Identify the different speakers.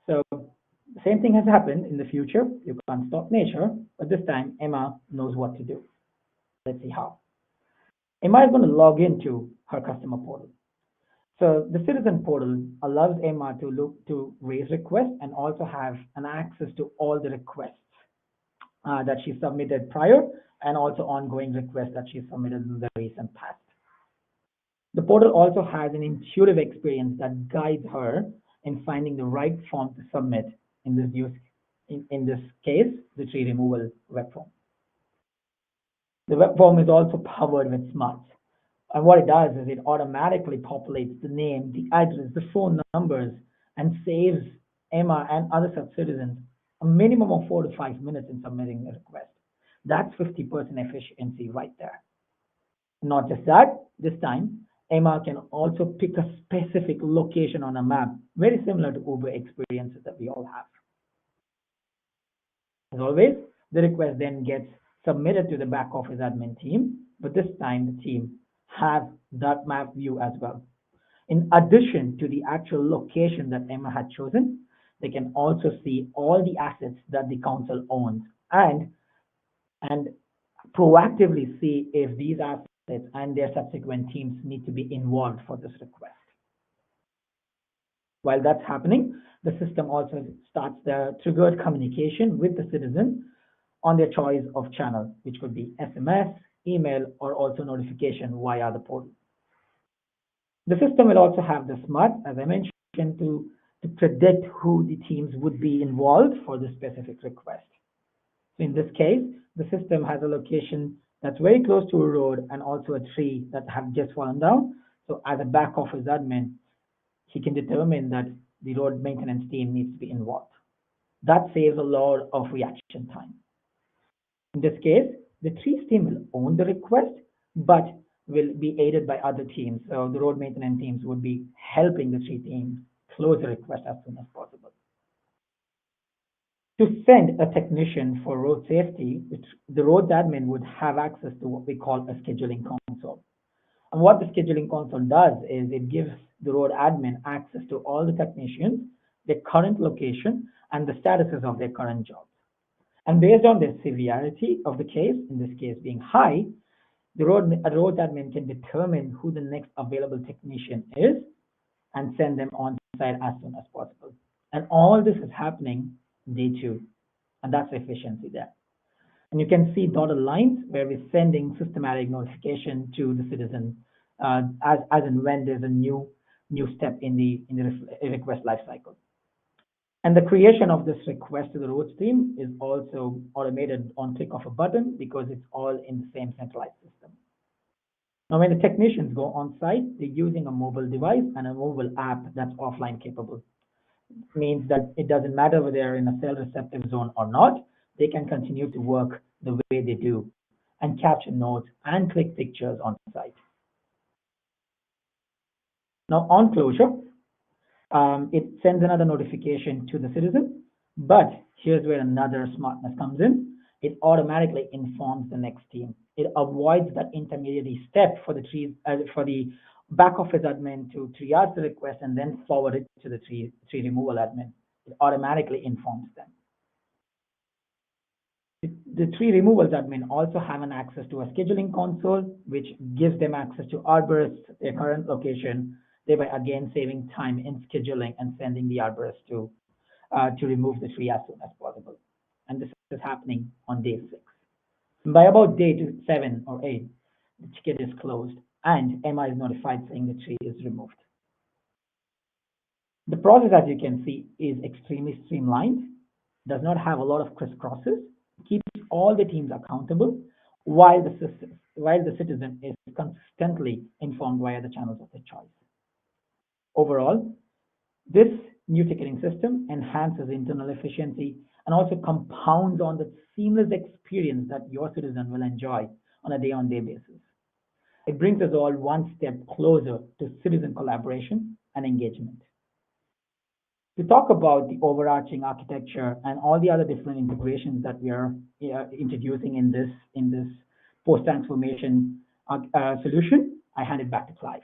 Speaker 1: So the same thing has happened in the future. You can't stop nature, but this time Emma knows what to do. Let's see how. Emma is going to log into her customer portal. So the citizen portal allows Emma to look to raise requests and also have an access to all the requests that she submitted prior and also ongoing requests that she submitted in the recent past. The portal also has an intuitive experience that guides her in finding the right form to submit in this in this case, the tree removal web form. The web form is also powered with smarts. And what it does is it automatically populates the name, the address, the phone numbers, and saves Emma and other such citizens a minimum of 4 to 5 minutes in submitting a request. That's 50% efficiency right there. Not just that, this time, Emma can also pick a specific location on a map, very similar to Uber experiences that we all have. As always, the request then gets submitted to the back office admin team, but this time the team have that map view as well. In addition to the actual location that Emma had chosen, they can also see all the assets that the council owns and proactively see if these assets and their subsequent teams need to be involved for this request. While that's happening, the system also starts the triggered communication with the citizen on their choice of channel, which could be SMS, email, or also notification via the portal. The system will also have the smart, as I mentioned, to predict who the teams would be involved for the specific request. So in this case, the system has a location that's very close to a road and also a tree that have just fallen down. So as a back office admin, he can determine that the road maintenance team needs to be involved. That saves a lot of reaction time. In this case, the trees team will own the request, but will be aided by other teams. So the road maintenance teams would be helping the tree team close the request as soon as possible. To send a technician for road safety, the roads admin would have access to what we call a scheduling console. And what the scheduling console does is it gives the road admin access to all the technicians, their current location, and the statuses of their current jobs. And based on the severity of the case, in this case being high, the road admin can determine who the next available technician is and send them on site as soon as possible. And all this is happening day two, and that's efficiency there. And you can see dotted lines where we're sending systematic notification to the citizen as and when there's a new step in the request lifecycle. And the creation of this request to the roads team is also automated on click of a button because it's all in the same centralized system. Now, when the technicians go on site, they're using a mobile device and a mobile app that's offline capable. It means that it doesn't matter whether they're in a cell receptive zone or not, they can continue to work the way they do and capture notes and click pictures on site. Now, on closure, it sends another notification to the citizen, but here's where another smartness comes in. It automatically informs the next team. It avoids that intermediary step for the back office admin to triage the request and then forward it to the tree removal admin. It automatically informs them. The tree removals admin also have an access to a scheduling console, which gives them access to arborists, their current location, thereby again saving time in scheduling and sending the arborist to remove the tree as soon as possible. And this is happening on day 6. And by about day 7 or 8, the ticket is closed and Emma is notified saying the tree is removed. The process, as you can see, is extremely streamlined, does not have a lot of crisscrosses, keeps all the teams accountable while the citizen is consistently informed via the channels of their choice. Overall, this new ticketing system enhances internal efficiency and also compounds on the seamless experience that your citizen will enjoy on a day-on-day basis. It brings us all one step closer to citizen collaboration and engagement. To talk about the overarching architecture and all the other different integrations that we are introducing in this post-transformation solution, I hand it back to Clive.